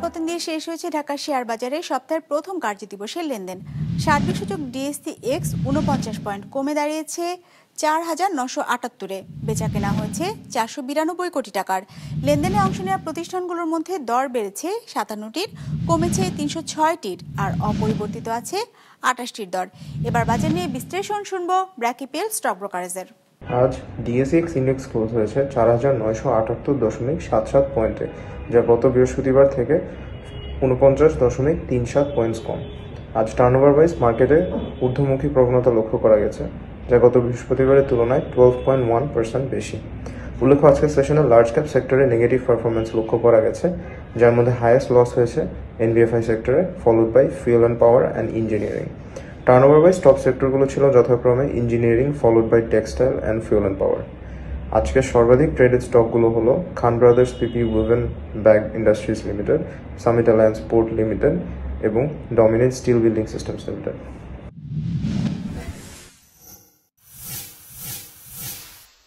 দরপতন দিয়ে শেষ হয়েছে ঢাকার শেয়ার বাজারে সপ্তাহের প্রথম কার্যদিবসের লেনদেন। সার্বিক সূচক ডিএসসি এক্স ৪৯ পয়েন্ট কমে দাঁড়িয়েছে ৪,৯৭৮-এ। বেচা কেনা হয়েছে ৪৯২ কোটি টাকার। লেনদেনে অংশ নেওয়া প্রতিষ্ঠানগুলোর মধ্যে দর বেড়েছে ৫৭টির, কমেছে ৩০৬টির, আর অপরিবর্তিত আছে ২৮টির দর। এবার বাজার নিয়ে বিশ্লেষণ শুনবো ব্র্যাকিপিএল স্টক ব্রোকারেজের। আজ ডিএসইএক্স ইন্ডেক্স ক্লোজ হয়েছে ৪,৯৭৮.77 পয়েন্টে, যা গত বৃহস্পতিবার থেকে ৪৯.37 পয়েন্টস কম। আজ টার্নওভার ওয়াইজ মার্কেটে ঊর্ধ্বমুখী প্রবণতা লক্ষ্য করা গেছে, যা গত বৃহস্পতিবারের তুলনায় 12.1% বেশি। উল্লেখ্য, আজকের সেশনে লার্জ ক্যাপ সেক্টরে নেগেটিভ পারফরমেন্স লক্ষ্য করা গেছে, যার মধ্যে হাইয়েস্ট লস হয়েছে এনবিএফআই সেক্টরে, followed by fuel and power and engineering. Turnover wise top সেক্টরগুলো ছিল যথাক্রমে engineering, followed by textile and fuel and power. আজকের সর্বাধিক ট্রেডেড স্টকগুলো হলো Khan Brothers PP woven bag Industries Limited, Summit Alliance Port Limited এবং Dominate Steel Building Systems limited.